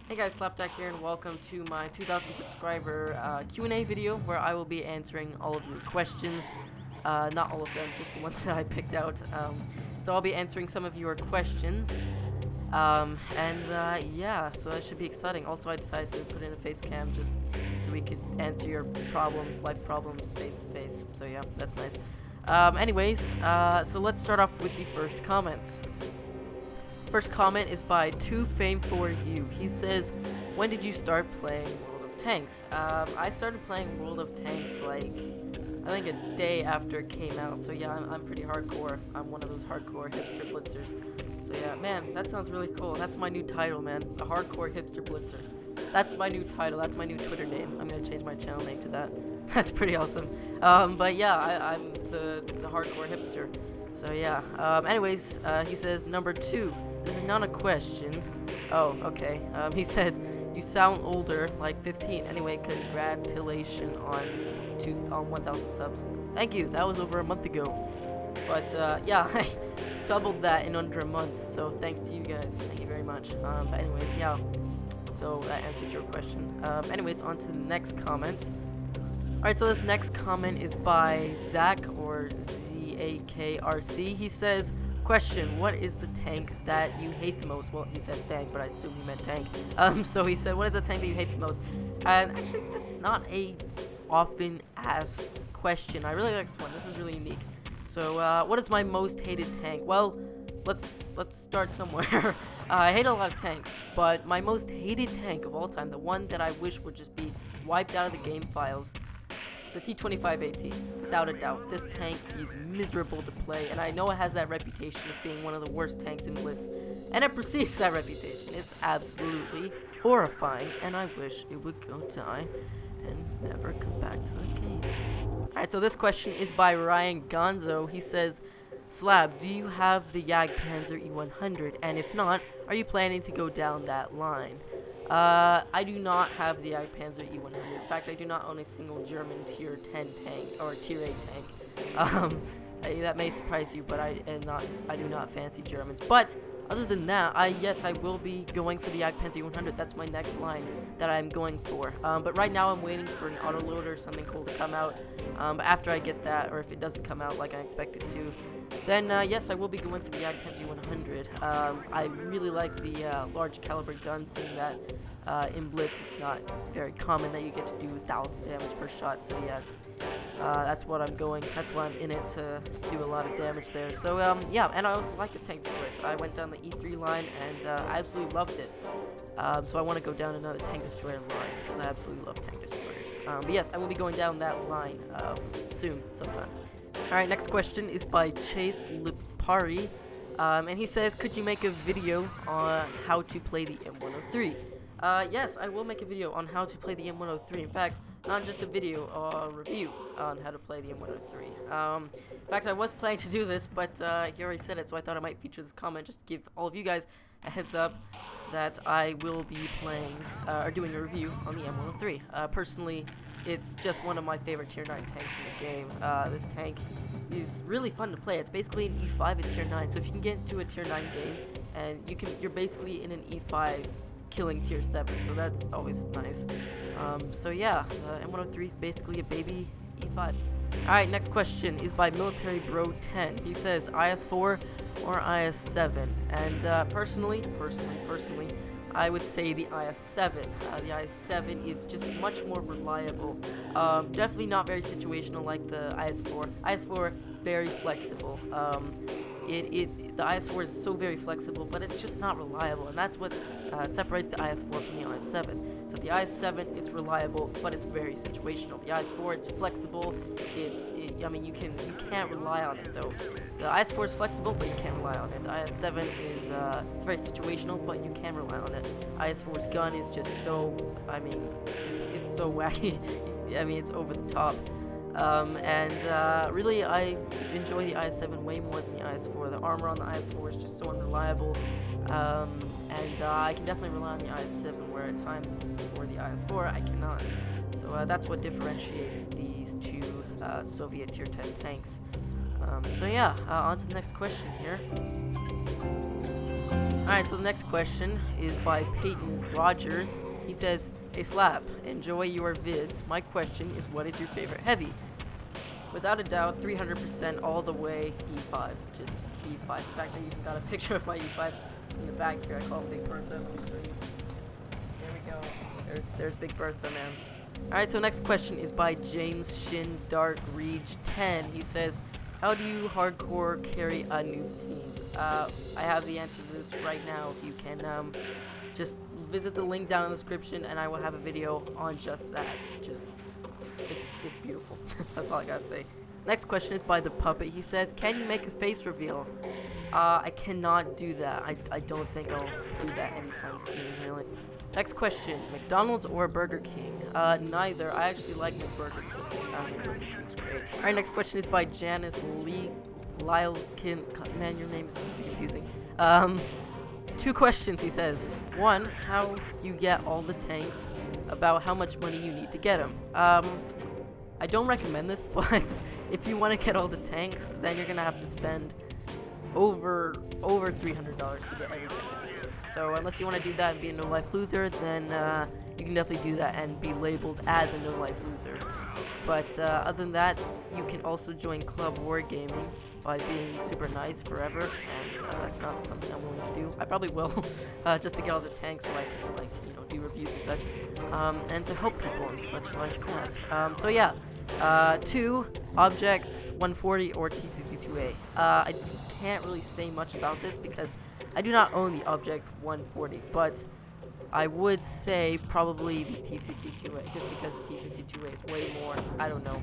Hey guys, Slapjack here, and welcome to my 2,000 subscriber Q&A video where I will be answering all of your questions. Not all of them, just the ones that I picked out. So I'll be answering some of your questions. Yeah, so that should be exciting. Also, I decided to put in a face cam just so we could answer your problems, life problems, face to face. So yeah, that's nice. So let's start off with the first comments. First comment is by Too Fame For You. He says, when did you start playing World of Tanks? I started playing World of Tanks like, I think a day after it came out. So yeah, I'm pretty hardcore. I'm one of those hardcore hipster blitzers. So yeah, man, that sounds really cool. That's my new title, man. The hardcore hipster blitzer. That's my new title. That's my new Twitter name. I'm gonna change my channel name to that. That's pretty awesome. But yeah, I'm the hardcore hipster. So yeah. He says, number 2. This is not a question. Oh, okay. He said, you sound older, like 15. Anyway, congratulations on 1,000 subs. Thank you. That was over a month ago. But yeah, I doubled that in under a month. So thanks to you guys. Thank you very much. Yeah. So that answers your question. On to the next comment. Alright, so this next comment is by Zach, or ZAKRC. He says, question, what is the tank that you hate the most? Well, he said tank, but I assume he meant tank. So he said, what is the tank that you hate the most? And actually, this is not a often asked question. I really like this one. This is really unique. So, what is my most hated tank? Well, let's start somewhere. I hate a lot of tanks, but my most hated tank of all time, the one that I wish would just be wiped out of the game files, the T-25AT, without a doubt. This tank is miserable to play, and I know it has that reputation of being one of the worst tanks in Blitz, and it precedes that reputation. It's absolutely horrifying, and I wish it would go die and never come back to the game. Alright, so this question is by Ryan Gonzo. He says, Slab, do you have the Jagdpanzer E100, and if not, are you planning to go down that line? I do not have the Jagdpanzer E100. In fact, I do not own a single German tier 10 tank, or tier 8 tank. That may surprise you, but I do not fancy Germans. But other than that, yes, I will be going for the Jagdpanzer E100. That's my next line that I'm going for. But right now I'm waiting for an autoloader or something cool to come out. But after I get that, or if it doesn't come out like I expect it to, then yes, I will be going for the Jagdpanzer 100. I really like the large caliber gun, seeing that in Blitz it's not very common that you get to do 1,000 damage per shot. So yeah, that's what I'm going. That's why I'm in it, to do a lot of damage there. So yeah, and I also like the tank destroyer. So I went down the E3 line and I absolutely loved it. So I want to go down another tank destroyer line because I absolutely love tank destroyers. But yes, I will be going down that line soon, sometime. Alright, next question is by Chase Lipari, and he says, could you make a video on how to play the M103? Yes, I will make a video on how to play the M103. In fact, not just a video, a review on how to play the M103. In fact, I was planning to do this, but he already said it, so I thought I might feature this comment just to give all of you guys a heads up that I will be playing, or doing a review on the M103. Personally, it's just one of my favorite tier 9 tanks in the game. This tank is really fun to play. It's basically an E5 at tier 9, so if you can get into a tier 9 game, and you're basically in an E5 killing tier 7, so that's always nice. So yeah, M103 is basically a baby E5. Alright, next question is by Military Bro 10. He says, IS4 or IS7? And personally, I would say the IS7. The IS7 is just much more reliable. Definitely not very situational like the IS4. IS4, very flexible. The IS4 is so very flexible, but it's just not reliable, and that's what separates the IS4 from the IS7. So the IS7, it's reliable, but it's very situational. The IS4, it's flexible. You can't rely on it though. The IS4 is flexible, but you can't rely on it. The IS7 is it's very situational, but you can rely on it. IS4's gun is just so, it's so wacky. It's over the top. Really, I enjoy the IS7 way more than the IS4. The armor on the IS4 is just so unreliable, I can definitely rely on the IS7, where at times for the IS4 I cannot. So that's what differentiates these two Soviet tier 10 tanks. On to the next question here. Alright, so the next question is by Peyton Rogers. He says, "Hey Slap, enjoy your vids. My question is, what is your favorite heavy?" Without a doubt, 300% all the way E5. Just E5. In fact, I even got a picture of my E5 in the back here. I call him Big Bertha. Let me show you. There we go. There's Big Bertha, man. Alright, so next question is by James Shin Dark Reach 10. He says, "How do you hardcore carry a noob team?" I have the answer to this right now. You can just visit the link down in the description, and I will have a video on just that. It's beautiful. That's all I gotta say. Next question is by the Puppet. He says, "Can you make a face reveal?" I cannot do that. I don't think I'll do that anytime soon, really. Next question, McDonald's or Burger King? Neither. I actually like McBurger King. McBurger King's great. Alright, next question is by Janice Lee Lylkin. Man, your name is too confusing. 2 questions, he says. 1, how you get all the tanks, about how much money you need to get them. I don't recommend this, but if you want to get all the tanks, then you're going to have to spend over $300 to get everything. So unless you want to do that and be a no-life loser, then you can definitely do that and be labeled as a no-life loser. But other than that, you can also join Club Wargaming by being super nice forever, and that's not something I'm willing to do. I probably will, just to get all the tanks so I can, do reviews and such, and to help people and such like that. So yeah, 2, Object 140 or T62A. I can't really say much about this because I do not own the Object 140, but I would say probably the T62A, just because the T62A is way more, I don't know.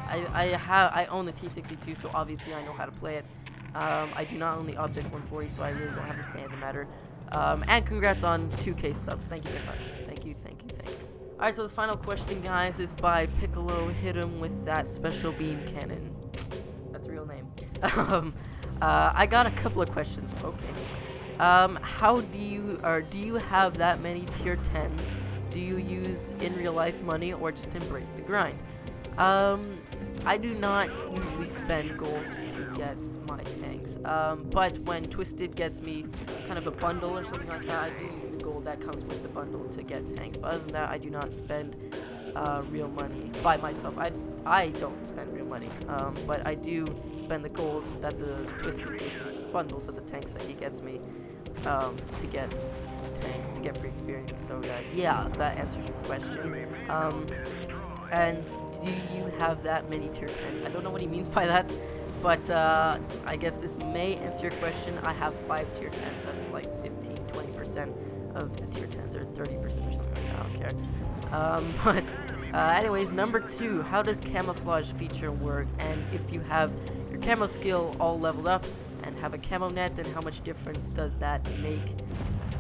I own the T62, so obviously I know how to play it. I do not own the Object 140, so I really don't have a say in the matter. And congrats on 2K subs. Thank you very much. Thank you. Alright, so the final question, guys, is by Piccolo. Hit him with that special beam cannon. That's a real name. I got a couple of questions. Okay. How do you have that many tier 10s? Do you use in real life money or just embrace the grind? I do not usually spend gold to get my tanks, but when Twisted gets me kind of a bundle or something like that, I do use the gold that comes with the bundle to get tanks. But other than that, I do not spend real money by myself. I don't spend real money, but I do spend the gold that the Twisted gives me, bundles of the tanks that he gets me, to get tanks, to get free experience. So yeah, that answers your question. And do you have that many tier 10s? I don't know what he means by that, but I guess this may answer your question. I have 5 tier 10s. That's like 15-20% of the tier 10s, or 30% or something. I don't care. But anyways, number 2, how does camouflage feature work? And if you have your camo skill all leveled up and have a camo net, then how much difference does that make?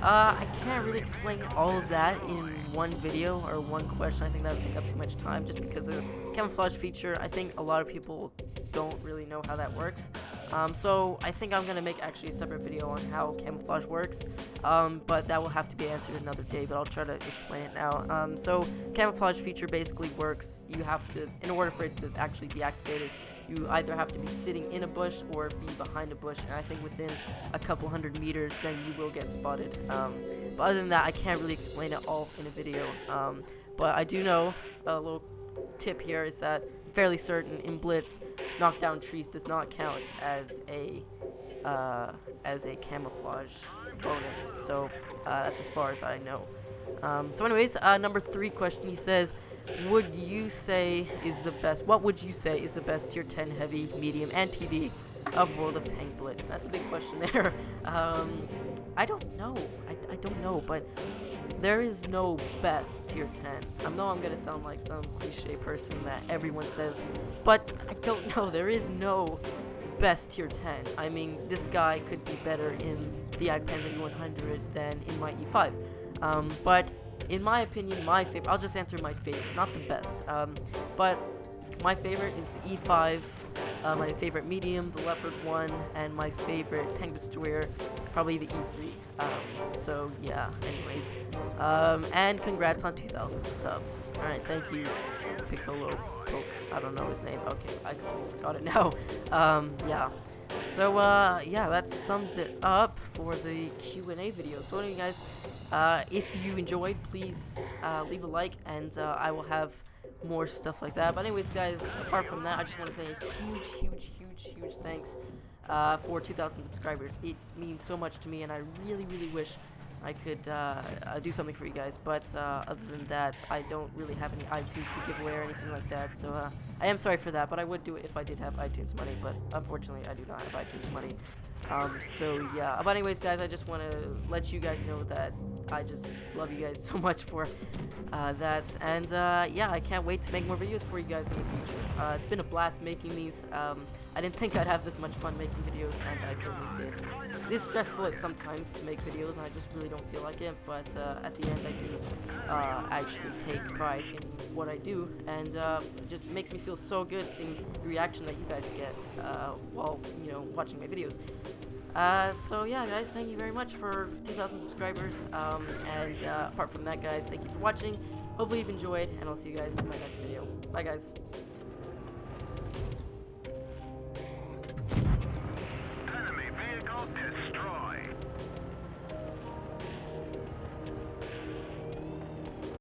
I can't really explain all of that in one video or one question. I think that would take up too much time just because of the camouflage feature. I think a lot of people don't really know how that works. So I think I'm going to make actually a separate video on how camouflage works, but that will have to be answered another day, but I'll try to explain it now. So camouflage feature basically works. You have to, in order for it to actually be activated, you either have to be sitting in a bush or be behind a bush, and I think within a couple 100 meters, then you will get spotted. But other than that, I can't really explain it all in a video. But I do know, a little tip here is that I'm fairly certain in Blitz, knockdown trees does not count as a camouflage bonus. So that's as far as I know. So anyways, number 3 question, he says, what would you say is the best tier 10 heavy, medium, and TD of World of Tank Blitz? That's a big question there. I don't know. I don't know, but there is no best tier 10. I know I'm gonna sound like some cliche person that everyone says, but I don't know. There is no best tier 10. I mean, this guy could be better in the Panzer E100 than in my E5. But in my opinion, my favorite, I'll just answer my favorite, not the best, but my favorite is the E5, my favorite medium, the Leopard 1, and my favorite tank destroyer, probably the E3. So yeah, anyways, and congrats on 2,000 subs. Alright, thank you. Piccolo. I don't know his name. Okay, I completely forgot it now. Yeah. So, yeah, that sums it up for the Q&A video. So anyway, guys, if you enjoyed, please leave a like, and I will have more stuff like that. But anyways, guys, apart from that, I just want to say a huge thanks for 2,000 subscribers. It means so much to me, and I really wish I could do something for you guys, but other than that, I don't really have any iTunes to give away or anything like that, so I am sorry for that, but I would do it if I did have iTunes money, but unfortunately I do not have iTunes money. So yeah, but anyways, guys, I just want to let you guys know that I just love you guys so much for that, and yeah, I can't wait to make more videos for you guys in the future. It's been a blast making these. I didn't think I'd have this much fun making videos, and I certainly did. It is stressful at sometimes to make videos, and I just really don't feel like it, but at the end I do actually take pride in what I do, and it just makes me feel so good seeing the reaction that you guys get while, you know, watching my videos. So yeah, guys, thank you very much for 2,000 subscribers, and apart from that, guys, thank you for watching. Hopefully you've enjoyed, and I'll see you guys in my next video. Bye, guys.